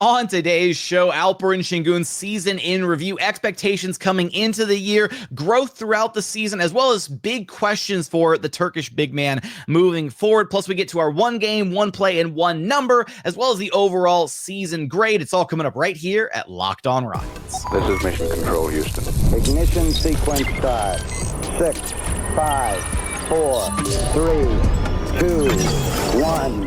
On today's show, Alperen Sengun's season in review, expectations coming into the year, growth throughout the season, as well as big questions for the Turkish big man moving forward. Plus, we get to our one game, one play, and one number, as well as the overall season grade. It's all coming up right here at Locked On Rockets. This is Mission Control, Houston. Ignition sequence start. 6, 5, 4, 3, 2, 1.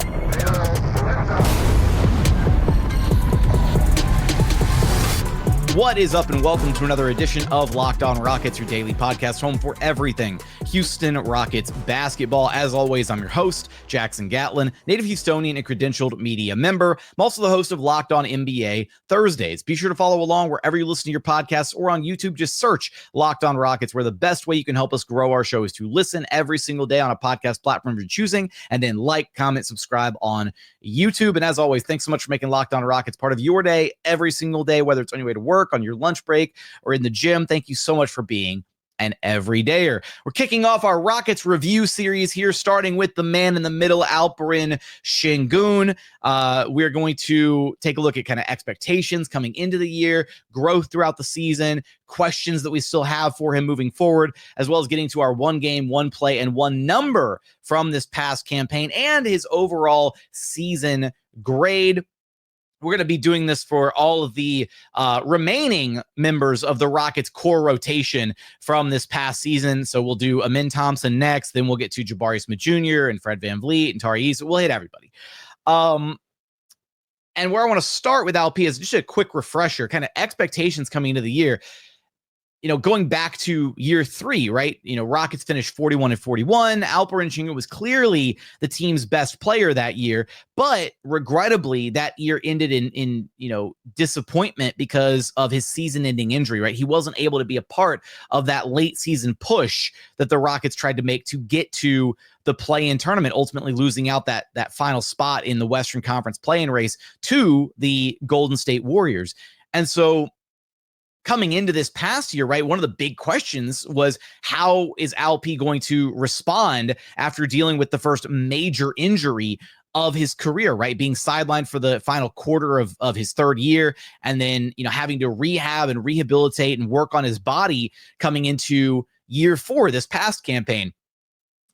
What is up, and welcome to another edition of Locked On Rockets, your daily podcast home for everything Houston Rockets basketball. As always, I'm your host, Jackson Gatlin, native Houstonian and credentialed media member. I'm also the host of Locked On NBA Thursdays. Be sure to follow along wherever you listen to your podcasts or on YouTube. Just search Locked On Rockets, where the best way you can help us grow our show is to listen every single day on a podcast platform you're choosing, and then like, comment, subscribe on YouTube. And as always, thanks so much for making Locked On Rockets part of your day every single day, whether it's on your way to work, on your lunch break, or in the gym. Thank you so much for being an everydayer. We're kicking off our Rockets review series here, starting with the man in the middle, Alperen Sengun. We're going to take a look at kind of expectations coming into the year, growth throughout the season, questions that we still have for him moving forward, as well as getting to our one game, one play, and one number from this past campaign and his overall season grade. We're going to be doing this for all of the remaining members of the Rockets core rotation from this past season. So we'll do Thompson next. Then we'll get to Jabari Smith Jr. and Fred VanVleet and Tari. So we'll hit everybody. And where I want to start with LP is just a quick refresher, kind of expectations coming into the year. You know, going back to year 3, right? You know, Rockets finished 41-41. Alperen Sengun was clearly the team's best player that year, but regrettably, that year ended in disappointment because of his season-ending injury, right? He wasn't able to be a part of that late season push that the Rockets tried to make to get to the play-in tournament, ultimately losing out that final spot in the Western Conference play-in race to the Golden State Warriors. And so coming into this past year, right, one of the big questions was, how is Alp going to respond after dealing with the first major injury of his career, right? Being sidelined for the final quarter of his third year, and then, having to rehab and rehabilitate and work on his body coming into year 4, this past campaign.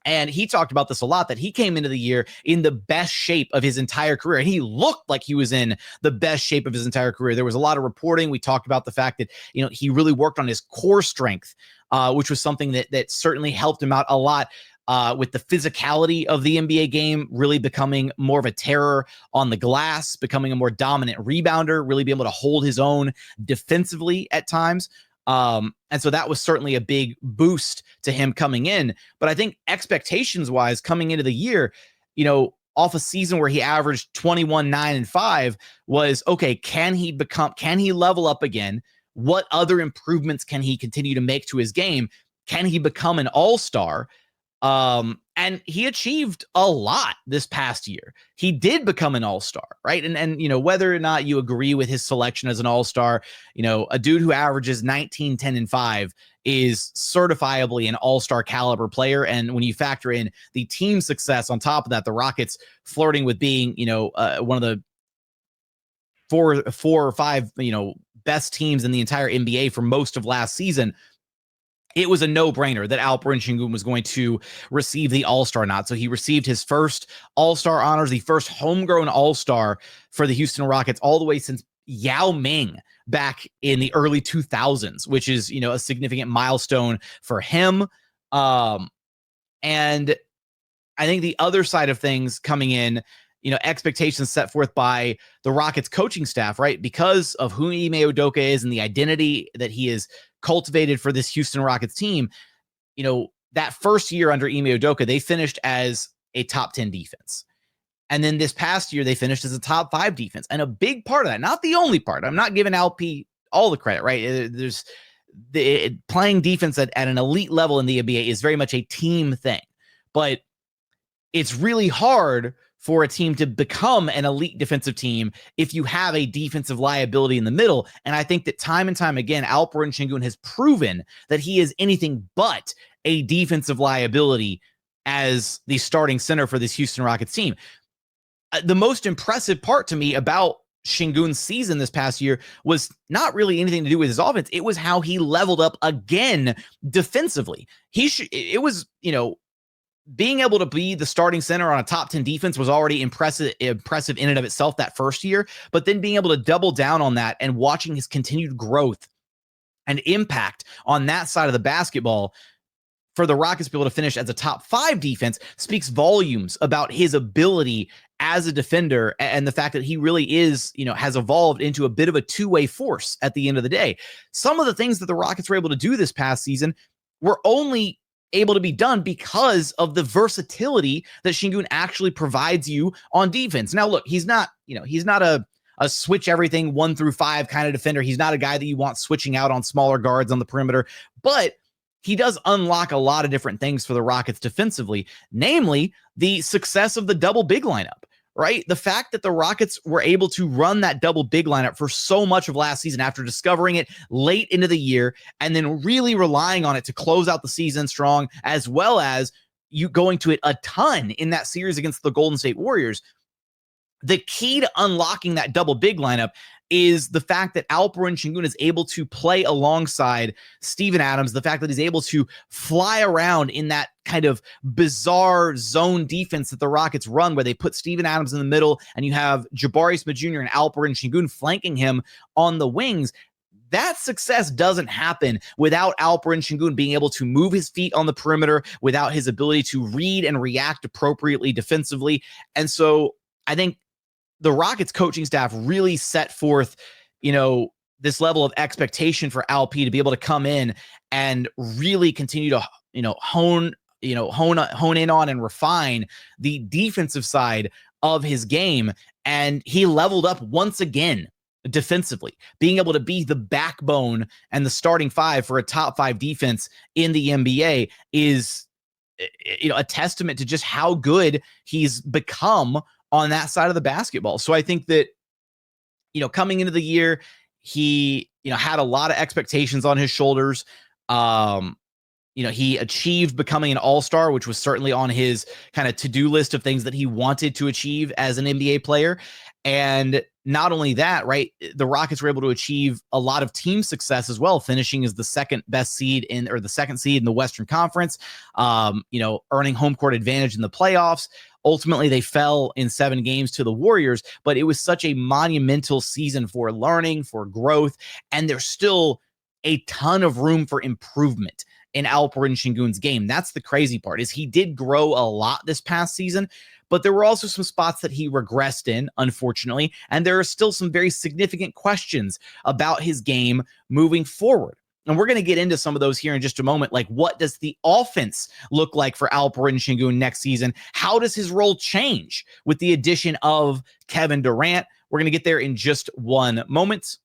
And he talked about this a lot, that he came into the year in the best shape of his entire career. And he looked like he was in the best shape of his entire career. There was a lot of reporting. We talked about the fact that, he really worked on his core strength, which was something that certainly helped him out a lot with the physicality of the NBA game, really becoming more of a terror on the glass, becoming a more dominant rebounder, really be able to hold his own defensively at times. And so that was certainly a big boost to him coming in. But I think expectations wise, coming into the year, off a season where he averaged 21, 9, and 5 was, okay, can he level up again? What other improvements can he continue to make to his game? Can he become an all-star? And he achieved a lot this past year. He did become an all-star, right? And whether or not you agree with his selection as an all-star, a dude who averages 19, 10, and 5 is certifiably an all-star caliber player. And when you factor in the team success on top of that, the Rockets flirting with being, one of the four or five, best teams in the entire NBA for most of last season, it was a no-brainer that Alperen Sengun was going to receive the All-Star nod. So he received his first All-Star honors, the first homegrown All-Star for the Houston Rockets all the way since Yao Ming back in the early 2000s, which is, a significant milestone for him. And I think the other side of things coming in, expectations set forth by the Rockets coaching staff, right? Because of who Ime Udoka is and the identity that he is cultivated for this Houston Rockets team, that first year under Ime Udoka, they finished as a top 10 defense. And then this past year, they finished as a top 5 defense. And a big part of that, not the only part, I'm not giving LP all the credit, right? There's playing defense at an elite level in the NBA is very much a team thing. But it's really hard for a team to become an elite defensive team if you have a defensive liability in the middle. And I think that time and time again, Alperen Sengun has proven that he is anything but a defensive liability as the starting center for this Houston Rockets team. The most impressive part to me about Sengun's season this past year was not really anything to do with his offense. It was how he leveled up again defensively. It was, being able to be the starting center on a top 10 defense was already impressive in and of itself that first year, but then being able to double down on that and watching his continued growth and impact on that side of the basketball for the Rockets to be able to finish as a top 5 defense speaks volumes about his ability as a defender and the fact that he really is, has evolved into a bit of a two-way force at the end of the day. Some of the things that the Rockets were able to do this past season were only able to be done because of the versatility that Sengun actually provides you on defense. Now, look, he's not a switch everything 1 through 5 kind of defender. He's not a guy that you want switching out on smaller guards on the perimeter, but he does unlock a lot of different things for the Rockets defensively, namely the success of the double big lineup, right? The fact that the Rockets were able to run that double big lineup for so much of last season after discovering it late into the year and then really relying on it to close out the season strong, as well as you going to it a ton in that series against the Golden State Warriors. The key to unlocking that double big lineup is the fact that Alperen Sengun is able to play alongside Steven Adams, the fact that he's able to fly around in that kind of bizarre zone defense that the Rockets run, where they put Steven Adams in the middle and you have Jabari Smith Jr. and Alperen Sengun flanking him on the wings. That success doesn't happen without Alperen Sengun being able to move his feet on the perimeter, without his ability to read and react appropriately defensively. And so I think the Rockets coaching staff really set forth, this level of expectation for LP to be able to come in and really continue to, hone in on and refine the defensive side of his game. And he leveled up once again defensively, being able to be the backbone and the starting 5 for a top 5 defense in the NBA is, a testament to just how good he's become on that side of the basketball. So I think that, coming into the year, he, had a lot of expectations on his shoulders. He achieved becoming an all-star, which was certainly on his kind of to-do list of things that he wanted to achieve as an NBA player. And not only that, right, the Rockets were able to achieve a lot of team success as well, finishing as the second seed in the Western Conference, earning home court advantage in the playoffs. Ultimately, they fell in 7 games to the Warriors, but it was such a monumental season for learning, for growth, and there's still a ton of room for improvement in Alperen Sengun's game. That's the crazy part, is he did grow a lot this past season, but there were also some spots that he regressed in, unfortunately, and there are still some very significant questions about his game moving forward. And we're going to get into some of those here in just a moment. Like, what does the offense look like for Alperen Sengun next season? How does his role change with the addition of Kevin Durant? We're going to get there in just one moment.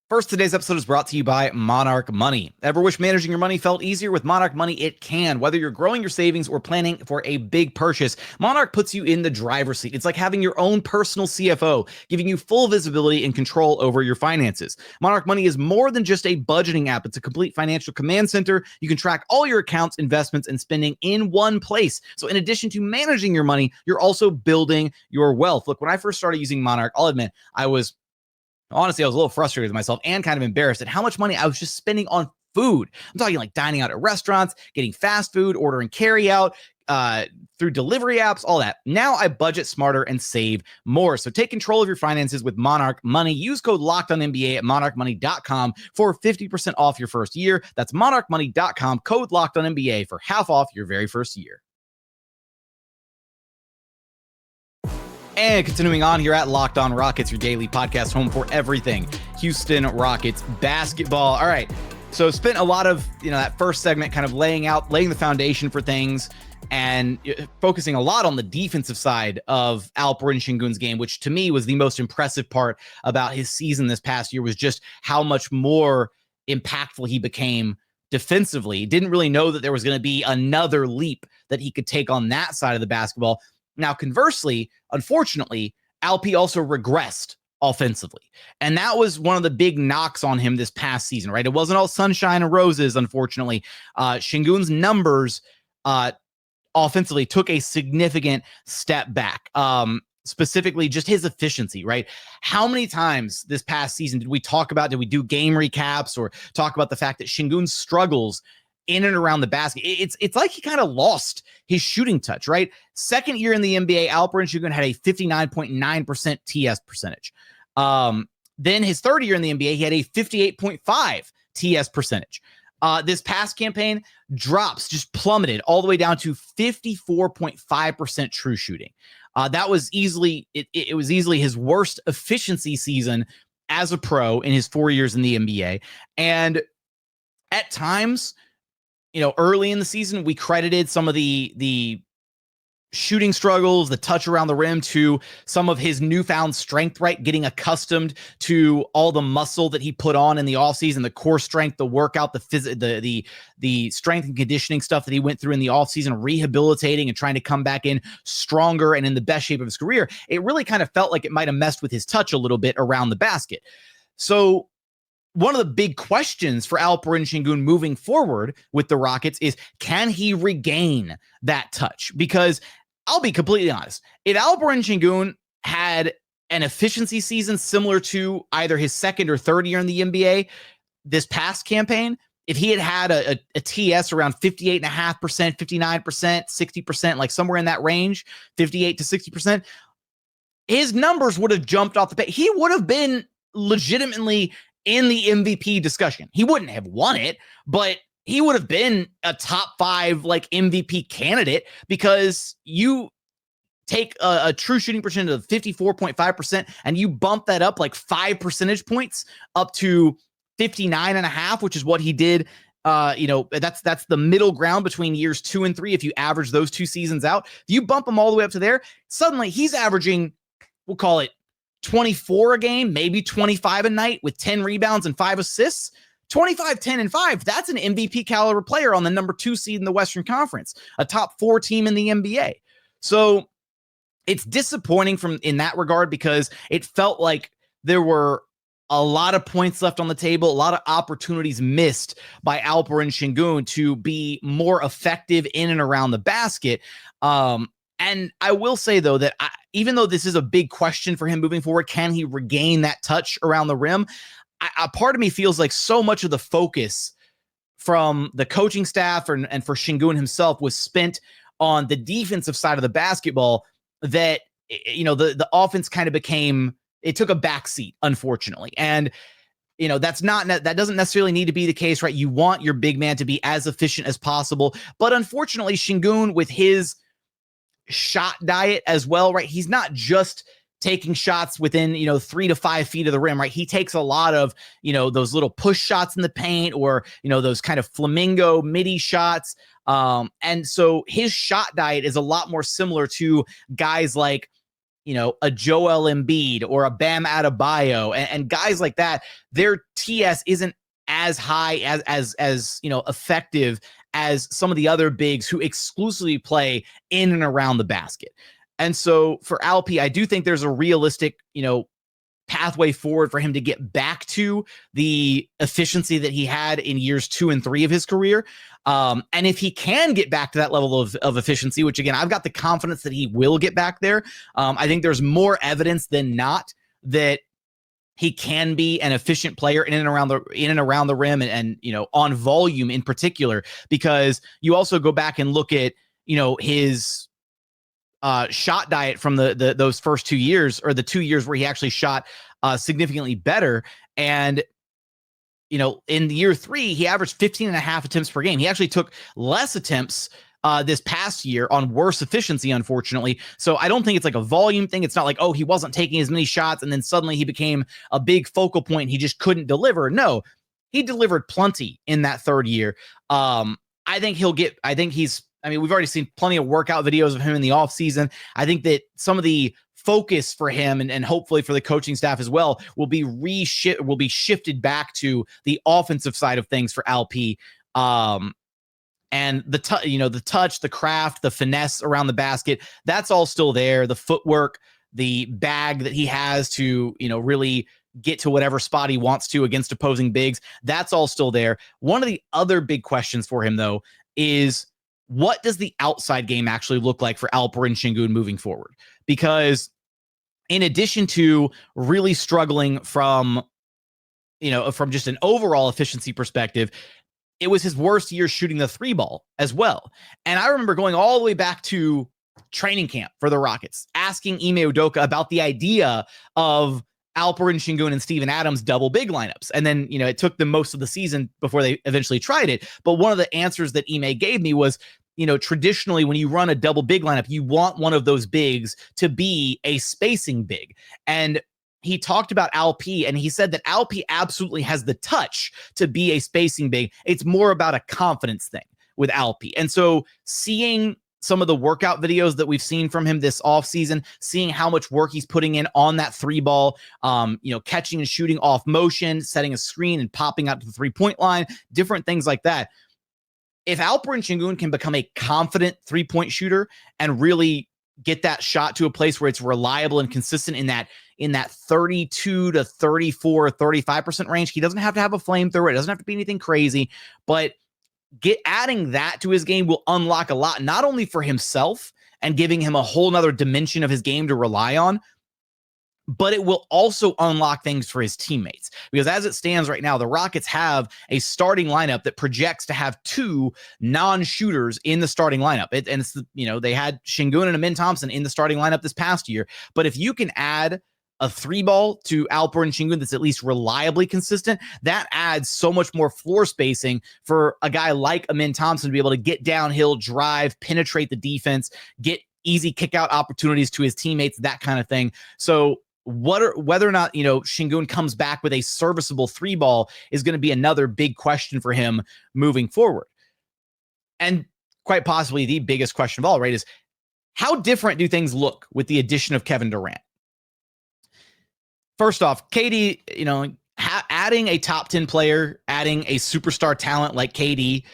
First, today's episode is brought to you by Monarch Money. Ever wish managing your money felt easier? With Monarch Money, it can. Whether you're growing your savings or planning for a big purchase, Monarch puts you in the driver's seat. It's like having your own personal CFO, giving you full visibility and control over your finances. Monarch Money is more than just a budgeting app. It's a complete financial command center. You can track all your accounts, investments, and spending in one place. So in addition to managing your money, you're also building your wealth. Look, when I first started using Monarch, I'll admit, Honestly, I was a little frustrated with myself and kind of embarrassed at how much money I was just spending on food. I'm talking like dining out at restaurants, getting fast food, ordering carry out, through delivery apps, all that. Now I budget smarter and save more. So take control of your finances with Monarch Money. Use code LOCKEDONNBA at monarchmoney.com for 50% off your first year. That's monarchmoney.com, code LOCKEDONNBA for half off your very first year. And continuing on here at Locked On Rockets, your daily podcast home for everything Houston Rockets basketball. All right, so spent a lot of that first segment kind of laying the foundation for things and focusing a lot on the defensive side of Alperen Sengun's game, which to me was the most impressive part about his season this past year, was just how much more impactful he became defensively. Didn't really know that there was going to be another leap that he could take on that side of the basketball. Now, conversely, unfortunately, Alp also regressed offensively. And that was one of the big knocks on him this past season, right? It wasn't all sunshine and roses, unfortunately. Sengun's numbers offensively took a significant step back. specifically just his efficiency, right? How many times this past season did we do game recaps or talk about the fact that Sengun struggles in and around the basket? It's like he kind of lost his shooting touch, right? Second year in the NBA, Alperen Sengun had a 59.9% TS percentage. Then his third year in the NBA, he had a 58.5 TS percentage. This past campaign just plummeted all the way down to 54.5% true shooting. That was easily his worst efficiency season as a pro in his 4 years in the NBA. And at times, early in the season, we credited some of the shooting struggles, the touch around the rim, to some of his newfound strength, right? Getting accustomed to all the muscle that he put on in the offseason, the core strength, the workout, the strength and conditioning stuff that he went through in the offseason, rehabilitating and trying to come back in stronger and in the best shape of his career. It really kind of felt like it might have messed with his touch a little bit around the basket. So one of the big questions for Alperen Sengun moving forward with the Rockets is, can he regain that touch? Because I'll be completely honest, if Alperen Sengun had an efficiency season similar to either his second or third year in the NBA this past campaign, if he had a TS around 58.5%, 59%, 60%, like somewhere in that range, 58 to 60%, his numbers would have jumped off the page. He would have been legitimately in the MVP discussion. He wouldn't have won it, but he would have been a top 5 like MVP candidate, because you take a true shooting percentage of 54.5% and you bump that up like 5 percentage points up to 59.5, which is what he did. That's the middle ground between years 2 and 3. If you average those 2 seasons out, if you bump them all the way up to there, suddenly he's averaging, we'll call it 24 a game, maybe 25 a night with 10 rebounds and 5 assists. 25, 10, and 5. That's an MVP caliber player on the number 2 seed in the Western Conference, a top 4 team in the NBA. So it's disappointing in that regard, because it felt like there were a lot of points left on the table, a lot of opportunities missed by Alperen Sengun to be more effective in and around the basket. And I will say, though, that even though this is a big question for him moving forward, can he regain that touch around the rim? A part of me feels like so much of the focus from the coaching staff and for Sengun himself was spent on the defensive side of the basketball that, the offense kind of it took a backseat, unfortunately. And, that doesn't necessarily need to be the case, right? You want your big man to be as efficient as possible. But unfortunately, Sengun, with his shot diet as well, right? He's not just taking shots within, 3 to 5 feet of the rim, right? He takes a lot of, those little push shots in the paint, or, those kind of flamingo midi shots. And so his shot diet is a lot more similar to guys like, a Joel Embiid or a Bam Adebayo, and guys like that. Their TS isn't as high as effective as some of the other bigs who exclusively play in and around the basket. And so for Alp, I do think there's a realistic, pathway forward for him to get back to the efficiency that he had in years 2 and 3 of his career. And if he can get back to that level of efficiency, which again, I've got the confidence that he will get back there. I think there's more evidence than not that he can be an efficient player in and around the rim, and on volume in particular, because you also go back and look at, his shot diet from those first 2 years, or the 2 years where he actually shot significantly better. And, in the year 3, he averaged 15.5 attempts per game. He actually took less attempts this past year on worse efficiency, unfortunately. So I don't think it's like a volume thing. It's not like, he wasn't taking as many shots and then suddenly he became a big focal point and he just couldn't deliver. No, he delivered plenty in that third year. We've already seen plenty of workout videos of him in the offseason. I think that some of the focus for him and hopefully for the coaching staff as well will be shifted back to the offensive side of things for Alp. And the touch, the craft, the finesse around the basket, that's all still there. The footwork, the bag that he has to, really get to whatever spot he wants to against opposing bigs, that's all still there. One of the other big questions for him, though, is what does the outside game actually look like for Alperen Sengun moving forward? Because in addition to really struggling from just an overall efficiency perspective, it was his worst year shooting the 3-ball as well. And I remember going all the way back to training camp for the Rockets, asking Ime Udoka about the idea of Alperen Sengun and Steven Adams double big lineups. And then, it took them most of the season before they eventually tried it. But one of the answers that Ime gave me was, traditionally when you run a double big lineup, you want one of those bigs to be a spacing big. And he talked about Alp, and he said that Alp absolutely has the touch to be a spacing big. It's more about a confidence thing with Alp. And so seeing some of the workout videos that we've seen from him this offseason, seeing how much work he's putting in on that 3-ball, catching and shooting off motion, setting a screen and popping out to the 3-point line, different things like that. If Alperen Sengun can become a confident 3-point shooter and really get that shot to a place where it's reliable and consistent in that 32 to 34, 35% range. He doesn't have to have a flamethrower. It doesn't have to be anything crazy, but adding that to his game will unlock a lot, not only for himself and giving him a whole nother dimension of his game to rely on, but it will also unlock things for his teammates. Because as it stands right now, the Rockets have a starting lineup that projects to have 2 non-shooters in the starting lineup. They had Sengun and Amin Thompson in the starting lineup this past year. But if you can add a 3-ball to Alperen Sengun that's at least reliably consistent, that adds so much more floor spacing for a guy like Amin Thompson to be able to get downhill, drive, penetrate the defense, get easy kick-out opportunities to his teammates, that kind of thing. So whether or not, Sengun comes back with a serviceable 3-ball is going to be another big question for him moving forward. And quite possibly the biggest question of all, right, is how different do things look with the addition of Kevin Durant? First off, KD, adding a top 10 player, adding a superstar talent like KD,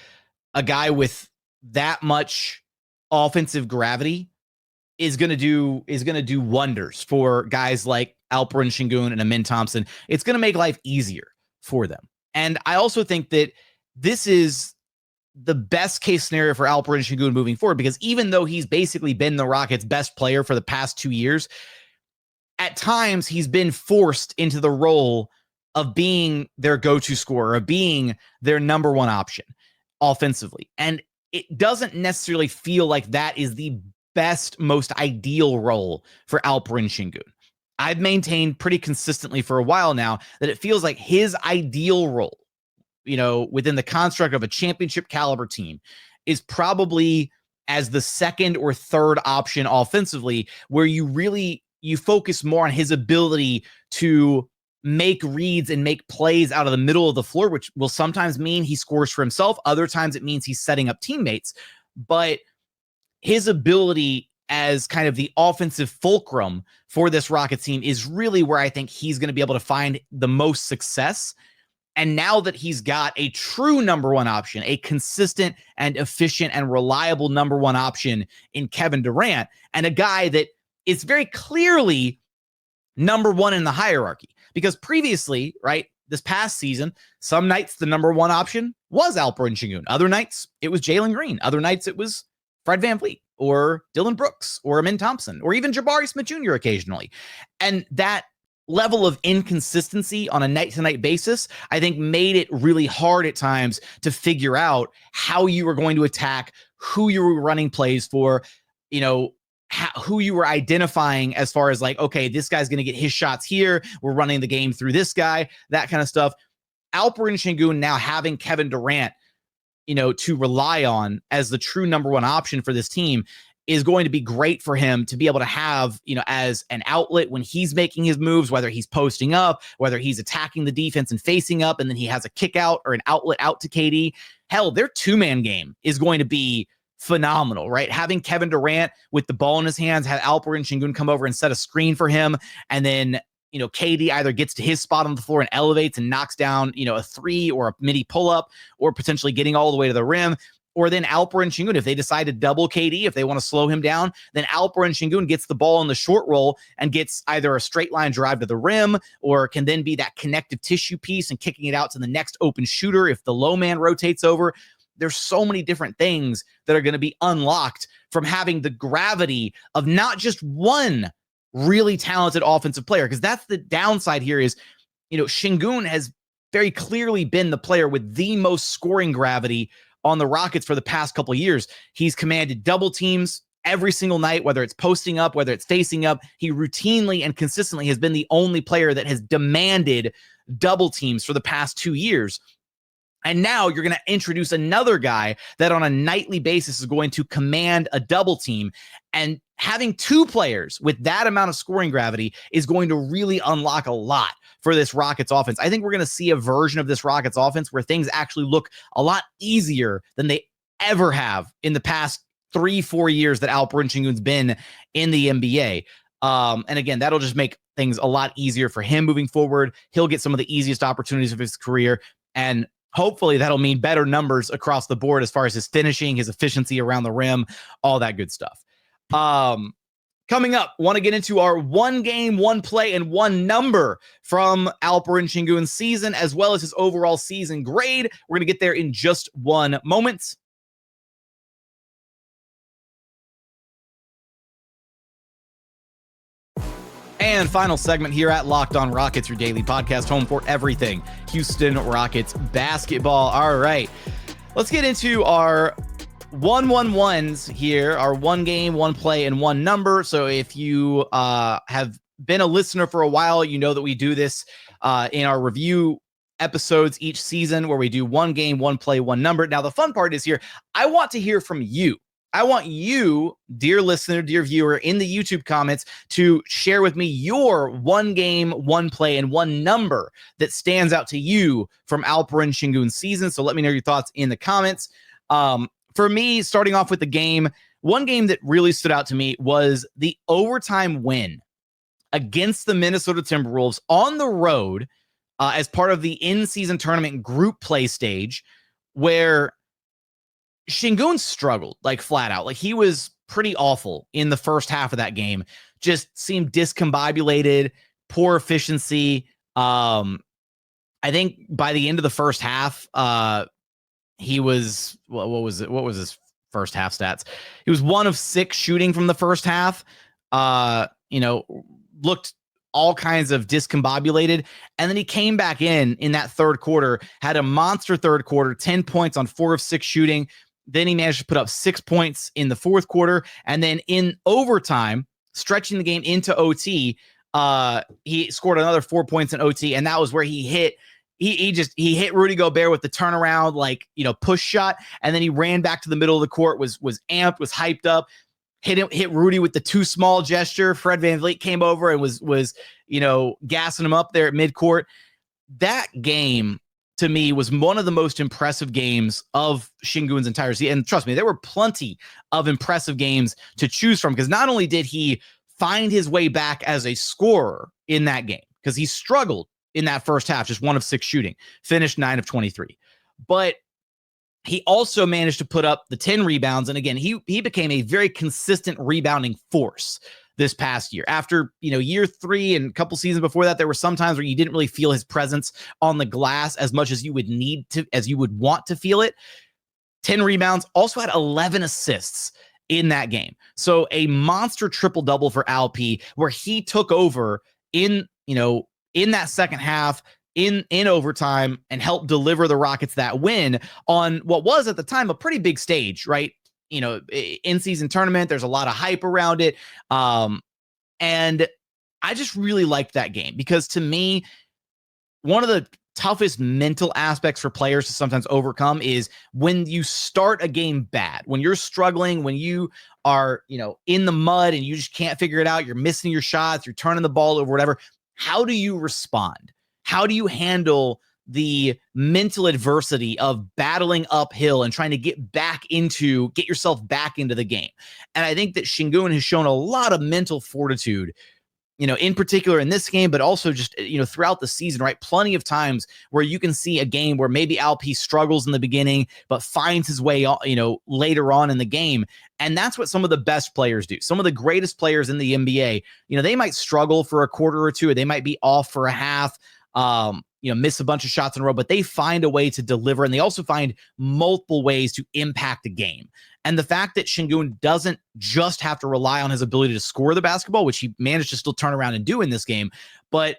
a guy with that much offensive gravity is going to do wonders for guys like Alperen Sengun and Amin Thompson. It's going to make life easier for them. And I also think that this is the best case scenario for Alperen Sengun moving forward, because even though he's basically been the Rockets' best player for the past 2 years, at times he's been forced into the role of being their go-to scorer, of being their number one option offensively. And it doesn't necessarily feel like that is the best, most ideal role for Alperen Sengun. I've maintained pretty consistently for a while now that it feels like his ideal role, within the construct of a championship caliber team, is probably as the second or third option offensively, where you focus more on his ability to make reads and make plays out of the middle of the floor, which will sometimes mean he scores for himself. Other times it means he's setting up teammates. But his ability as kind of the offensive fulcrum for this Rocket team is really where I think he's going to be able to find the most success. And now that he's got a true number one option, a consistent and efficient and reliable number one option in Kevin Durant, and a guy that is very clearly number one in the hierarchy. Because previously, right, this past season, some nights the number one option was Alperen Sengun. Other nights it was Jalen Green. Other nights it was Fred VanVleet or Dillon Brooks or Amin Thompson or even Jabari Smith Jr. occasionally. And that level of inconsistency on a night-to-night basis, I think, made it really hard at times to figure out how you were going to attack, who you were running plays for, who you were identifying as far as like, okay, this guy's going to get his shots here. We're running the game through this guy, that kind of stuff. Alperen Sengun now having Kevin Durant, to rely on as the true number one option for this team is going to be great for him to be able to have, as an outlet when he's making his moves, whether he's posting up, whether he's attacking the defense and facing up, and then he has a kick out or an outlet out to KD. Hell, their 2-man game is going to be phenomenal, right? Having Kevin Durant with the ball in his hands, have Alperen Sengun come over and set a screen for him, and then KD either gets to his spot on the floor and elevates and knocks down a 3 or a midi pull-up, or potentially getting all the way to the rim. Or then Alperen Sengun, if they decide to double KD, if they want to slow him down, then Alperen Sengun gets the ball in the short roll and gets either a straight line drive to the rim, or can then be that connective tissue piece and kicking it out to the next open shooter if the low man rotates over. There's so many different things that are going to be unlocked from having the gravity of not just one really talented offensive player, because that's the downside here is, Sengun has very clearly been the player with the most scoring gravity on the Rockets for the past couple of years. He's commanded double teams every single night, whether it's posting up, whether it's facing up. He routinely and consistently has been the only player that has demanded double teams for the past 2 years. And now you're going to introduce another guy that on a nightly basis is going to command a double team. And having two players with that amount of scoring gravity is going to really unlock a lot for this Rockets offense. I think we're going to see a version of this Rockets offense where things actually look a lot easier than they ever have in the past 3-4 years that Alperen Sengun's been in the NBA. And again, that'll just make things a lot easier for him moving forward. He'll get some of the easiest opportunities of his career, and hopefully that'll mean better numbers across the board as far as his finishing, his efficiency around the rim, all that good stuff. Coming up, want to get into our 1 game, 1 play, and 1 number from Alperen Sengun's season, as well as his overall season grade. We're going to get there in just one moment. And final segment here at Locked On Rockets, your daily podcast, home for everything Houston Rockets basketball. All right, let's get into our 1-1-1s here, our 1 game, 1 play, and 1 number. So if you have been a listener for a while, you know that we do this in our review episodes each season, where we do 1 game, 1 play, 1 number. Now, the fun part is here, I want to hear from you. I want you, dear listener, dear viewer, in the YouTube comments to share with me your 1 game, 1 play, and 1 number that stands out to you from Alperen Sengun's season. So let me know your thoughts in the comments. For me, starting off with the game, 1 game that really stood out to me was the overtime win against the Minnesota Timberwolves on the road as part of the in-season tournament group play stage, where Sengun struggled, like flat out. Like, he was pretty awful in the first half of that game. Just seemed discombobulated, poor efficiency. I think by the end of the first half, he was, what was it? What was his first half stats? He was 1 of 6 shooting from the first half. Looked all kinds of discombobulated. And then he came back in that third quarter, had a monster third quarter, 10 points on 4 of 6 shooting. Then he managed to put up 6 points in the fourth quarter. And then in overtime, stretching the game into OT, he scored another 4 points in OT. And that was where he hit hit Rudy Gobert with the turnaround, push shot. And then he ran back to the middle of the court, was amped, was hyped up, hit Rudy with the too small gesture. Fred VanVleet came over and was gassing him up there at midcourt. That game, to me, was one of the most impressive games of Sengun's entire season. And trust me, there were plenty of impressive games to choose from, because not only did he find his way back as a scorer in that game, because he struggled in that first half, just 1 of 6 shooting, finished 9 of 23. But he also managed to put up the 10 rebounds. And again, he became a very consistent rebounding force this past year. After, year 3 and a couple seasons before that, there were some times where you didn't really feel his presence on the glass as much as you would want to feel it. 10 rebounds, also had 11 assists in that game. So a monster triple-double for Alp, where he took over in that second half, in overtime, and helped deliver the Rockets that win on what was at the time a pretty big stage, right? In-season tournament, there's a lot of hype around it. And I just really liked that game, because to me, one of the toughest mental aspects for players to sometimes overcome is when you start a game bad, when you're struggling, when you are, in the mud and you just can't figure it out, you're missing your shots, you're turning the ball over, whatever. How do you respond? How do you handle the mental adversity of battling uphill and trying to get yourself back into the game? And I think that Sengun has shown a lot of mental fortitude, in particular in this game, but also just, throughout the season, right? Plenty of times where you can see a game where maybe Alp struggles in the beginning, but finds his way, later on in the game. And that's what some of the best players do. Some of the greatest players in the NBA, they might struggle for a quarter or two, or they might be off for a half. miss a bunch of shots in a row, but they find a way to deliver, and they also find multiple ways to impact the game. And the fact that Sengun doesn't just have to rely on his ability to score the basketball, which he managed to still turn around and do in this game, but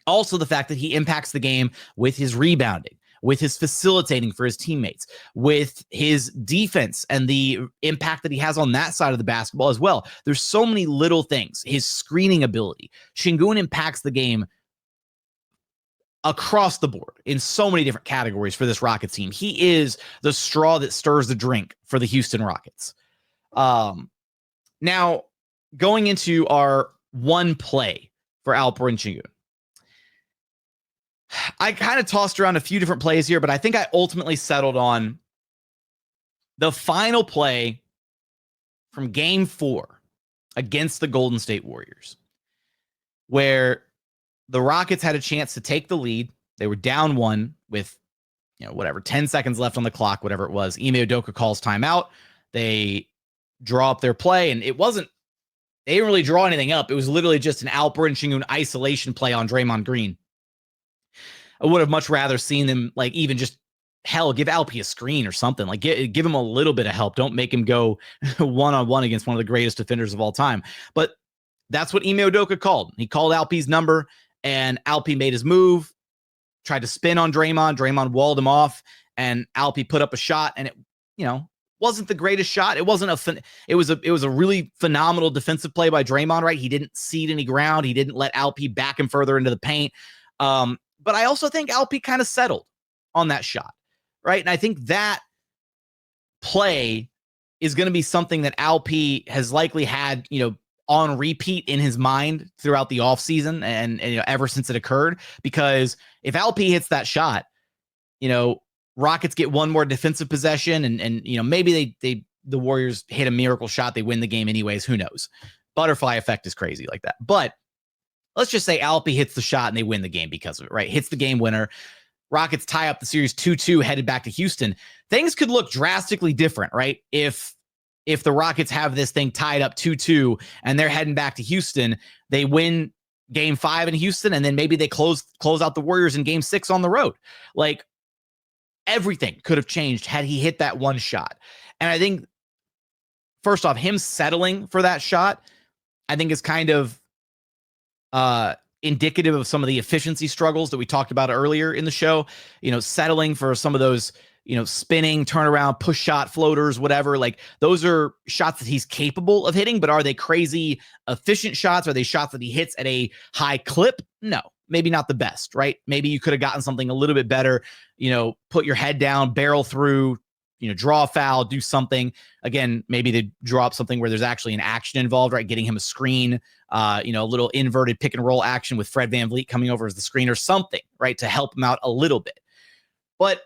also the fact that he impacts the game with his rebounding, with his facilitating for his teammates, with his defense and the impact that he has on that side of the basketball as well. There's so many little things. His screening ability. Sengun impacts the game across the board in so many different categories for this Rockets team. He is the straw that stirs the drink for the Houston Rockets. Now, going into our one play for Alperen Sengun, I kind of tossed around a few different plays here, but I think I ultimately settled on the final play from Game 4 against the Golden State Warriors, where the Rockets had a chance to take the lead. They were down 1 with, 10 seconds left on the clock, whatever it was. Ime Udoka calls timeout. They draw up their play, and they didn't really draw anything up. It was literally just an Alperen Sengun isolation play on Draymond Green. I would have much rather seen them, even just, give Alpy a screen or something. Give him a little bit of help. Don't make him go one-on-one against one of the greatest defenders of all time. But that's what Ime Udoka called. He called Alpy's number, and Alpy made his move, tried to spin on Draymond. Draymond walled him off, and Alpy put up a shot, and it, wasn't the greatest shot. It wasn't it was a really phenomenal defensive play by Draymond, right? He didn't cede any ground. He didn't let Alpy back him further into the paint. But I also think Alpy kind of settled on that shot, right? And I think that play is going to be something that Alpy has likely had, on repeat in his mind throughout the offseason and ever since it occurred. Because if Alpy hits that shot, Rockets get one more defensive possession, and maybe the Warriors hit a miracle shot, they win the game anyways. Who knows? Butterfly effect is crazy like that. But let's just say Alpy hits the shot and they win the game because of it, right? Hits the game winner. Rockets tie up the series 2-2, headed back to Houston. Things could look drastically different, right? If the Rockets have this thing tied up 2-2 and they're heading back to Houston, they win Game 5 in Houston, and then maybe they close out the Warriors in Game 6 on the road. Everything could have changed had he hit that one shot. And I think, first off, him settling for that shot, I think is kind of indicative of some of the efficiency struggles that we talked about earlier in the show. Settling for some of those, spinning, turnaround, push shot, floaters, whatever. Those are shots that he's capable of hitting, but are they crazy efficient shots? Are they shots that he hits at a high clip? No, maybe not the best, right? Maybe you could have gotten something a little bit better, put your head down, barrel through, draw a foul, do something. Again, maybe they draw up something where there's actually an action involved, right? Getting him a screen, a little inverted pick and roll action with Fred VanVleet coming over as the screen or something, right? To help him out a little bit. But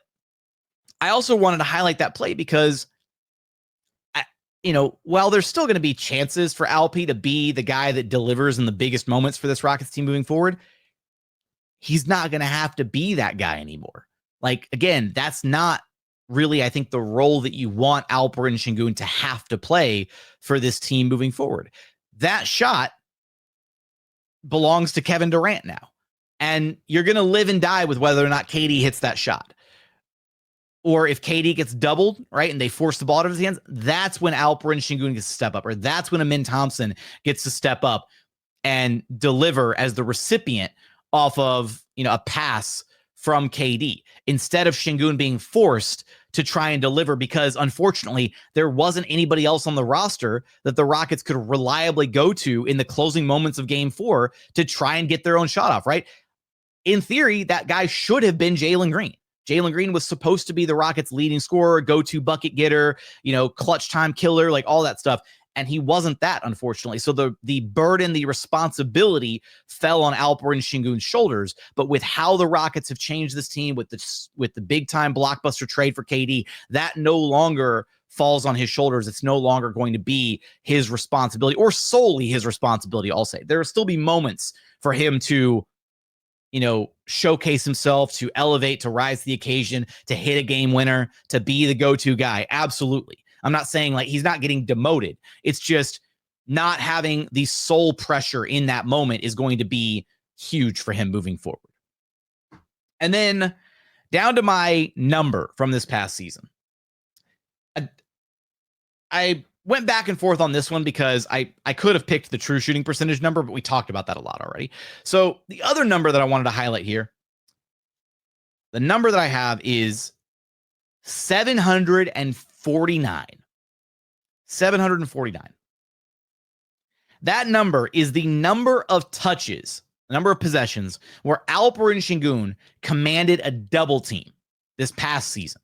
I also wanted to highlight that play because, while there's still going to be chances for Alpy to be the guy that delivers in the biggest moments for this Rockets team moving forward, he's not going to have to be that guy anymore. Again, that's not really, I think, the role that you want Alperen Sengun to have to play for this team moving forward. That shot belongs to Kevin Durant now. And you're going to live and die with whether or not KD hits that shot. Or if KD gets doubled, right, and they force the ball out of his hands, that's when Alperen Sengun gets to step up. Or that's when Amin Thompson gets to step up and deliver as the recipient off of, a pass from KD, instead of Sengun being forced to try and deliver, because unfortunately there wasn't anybody else on the roster that the Rockets could reliably go to in the closing moments of Game 4 to try and get their own shot off, right? In theory, that guy should have been Jalen Green. Jalen Green was supposed to be the Rockets' leading scorer, go-to bucket getter, clutch time killer, all that stuff. And he wasn't that, unfortunately. So the burden, the responsibility fell on Alperen Sengun's shoulders. But with how the Rockets have changed this team, with the big-time blockbuster trade for KD, that no longer falls on his shoulders. It's no longer going to be his responsibility, or solely his responsibility, I'll say. There will still be moments for him to, showcase himself, to elevate, to rise to the occasion, to hit a game winner, to be the go-to guy. Absolutely. I'm not saying he's not getting demoted. It's just not having the sole pressure in that moment is going to be huge for him moving forward. And then down to my number from this past season. I went back and forth on this one because I could have picked the true shooting percentage number, but we talked about that a lot already. So the other number that I wanted to highlight here, the number that I have is 749. 749. That number is the number of touches, the number of possessions where Alperen Sengun commanded a double team this past season.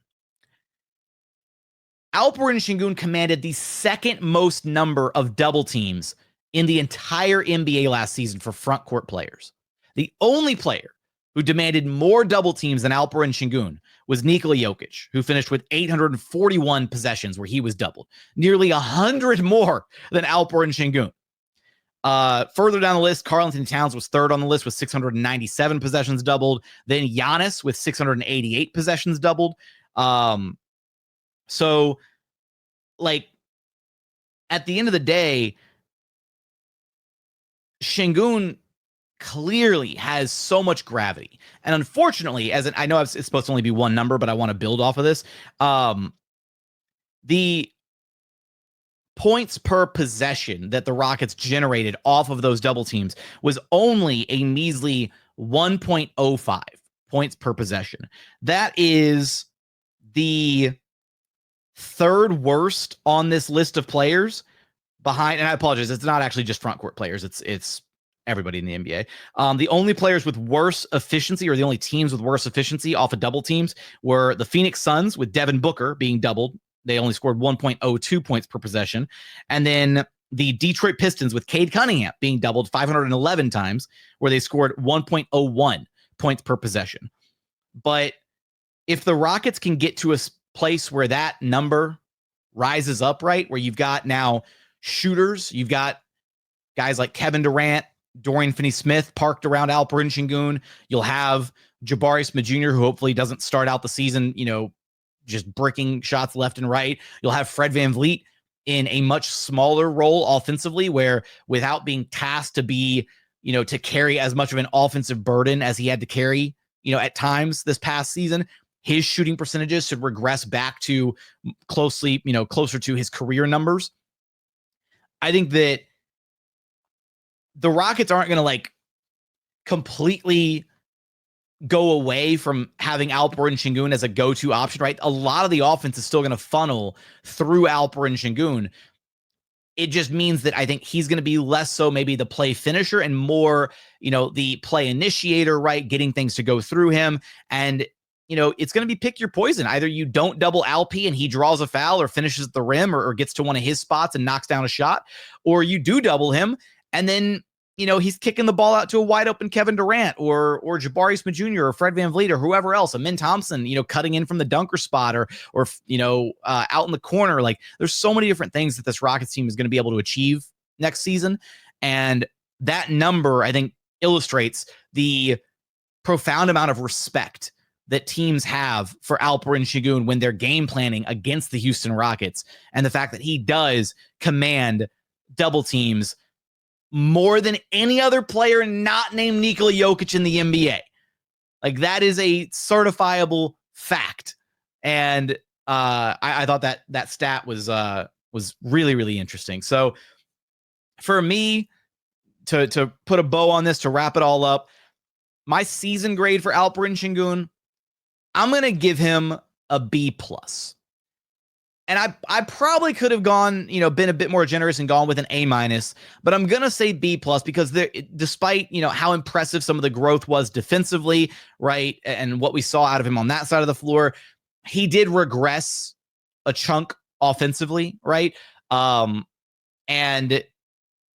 Alperen Sengun commanded the second most number of double teams in the entire NBA last season for front court players. The only player who demanded more double teams than Alperen Sengun was Nikola Jokic, who finished with 841 possessions where he was doubled, nearly 100 more than Alperen Sengun. Further down the list, Karl-Anthony Towns was third on the list with 697 possessions doubled. Then Giannis with 688 possessions doubled. So, like, at the end of the day, Sengun clearly has so much gravity. And unfortunately, I know it's supposed to only be one number, but I want to build off of this. The points per possession that the Rockets generated off of those double teams was only a measly 1.05 points per possession. That is the third worst on this list of players behind, and I apologize, it's not actually just front court players, it's everybody in the NBA. The only players with worse efficiency, or the only teams with worse efficiency off of double teams, were the Phoenix Suns with Devin Booker being doubled. They only scored 1.02 points per possession. And then the Detroit Pistons with Cade Cunningham being doubled 511 times, where they scored 1.01 points per possession. But if the Rockets can get to a place where that number rises up, right, where you've got now shooters, you've got guys like Kevin Durant, Dorian Finney-Smith parked around Alperen Sengun. You'll have Jabari Smith Jr., who hopefully doesn't start out the season, just bricking shots left and right. You'll have Fred VanVleet in a much smaller role offensively, where without being tasked to be, to carry as much of an offensive burden as he had to carry, at times this past season, his shooting percentages should regress back to closer to his career numbers. I think that the Rockets aren't going to completely go away from having Alperen Sengun as a go-to option, right? A lot of the offense is still going to funnel through Alperen Sengun. It just means that I think he's going to be less so maybe the play finisher and more, the play initiator, right? Getting things to go through him. And it's going to be pick your poison. Either you don't double Alp and he draws a foul or finishes at the rim or gets to one of his spots and knocks down a shot, or you do double him and then, he's kicking the ball out to a wide open Kevin Durant or Jabari Smith Jr. or Fred VanVleet or whoever else, Amin Thompson, cutting in from the dunker spot or out in the corner. Like, there's so many different things that this Rockets team is going to be able to achieve next season. And that number, I think, illustrates the profound amount of respect that teams have for Alperen Sengun when they're game planning against the Houston Rockets, and the fact that he does command double teams more than any other player not named Nikola Jokic in the NBA. Like, that is a certifiable fact. And I thought that stat was really, really interesting. So for me to put a bow on this, to wrap it all up, my season grade for Alperen Sengun, I'm going to give him a B+. And I probably could have gone, been a bit more generous and gone with an A-, but I'm going to say B+ because despite, how impressive some of the growth was defensively, right, and what we saw out of him on that side of the floor, he did regress a chunk offensively, right? And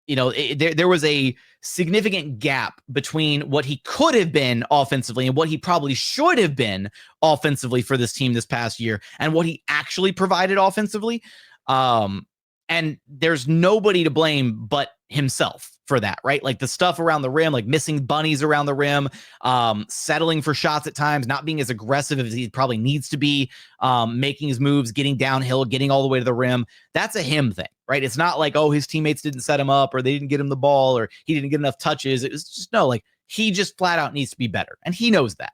there was a significant gap between what he could have been offensively and what he probably should have been offensively for this team this past year and what he actually provided offensively. And there's nobody to blame but himself for that, right? Like, the stuff around the rim, like missing bunnies around the rim, settling for shots at times, not being as aggressive as he probably needs to be, making his moves, getting downhill, getting all the way to the rim. That's a him thing, right? It's not like, oh, his teammates didn't set him up or they didn't get him the ball or he didn't get enough touches. It was just, no, like, he just flat out needs to be better. And he knows that.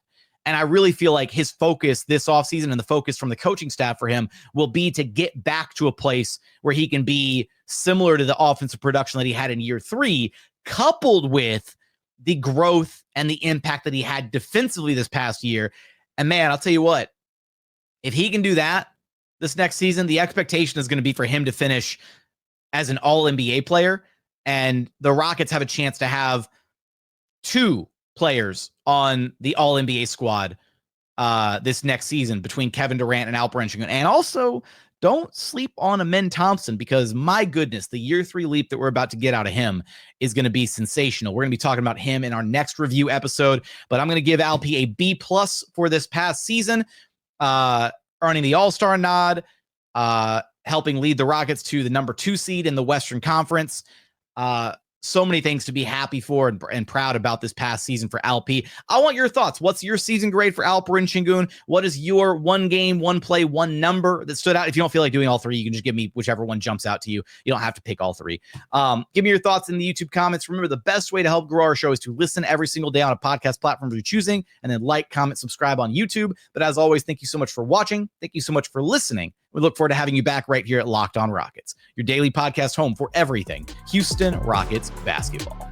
And I really feel like his focus this offseason and the focus from the coaching staff for him will be to get back to a place where he can be similar to the offensive production that he had in year 3, coupled with the growth and the impact that he had defensively this past year. And man, I'll tell you what, if he can do that this next season, the expectation is going to be for him to finish as an all-NBA player. And the Rockets have a chance to have 2 players on the all-NBA squad this next season between Kevin Durant and Alperen Sengun. And also, don't sleep on Amen Thompson, because my goodness, the year 3 leap that we're about to get out of him is going to be sensational. We're going to be talking about him in our next review episode, but I'm going to give Alp a B+ for this past season, earning the All-Star nod, helping lead the Rockets to the number 2 seed in the Western Conference. So many things to be happy for and proud about this past season for Alp. I want your thoughts. What's your season grade for Alperen Sengun? What is your 1 game, 1 play, 1 number that stood out? If you don't feel like doing all 3, you can just give me whichever one jumps out to you. You don't have to pick all 3. Give me your thoughts in the YouTube comments. Remember, the best way to help grow our show is to listen every single day on a podcast platform you're choosing, and then like, comment, subscribe on YouTube. But as always, thank you so much for watching. Thank you so much for listening. We look forward to having you back right here at Locked On Rockets, your daily podcast home for everything Houston Rockets basketball.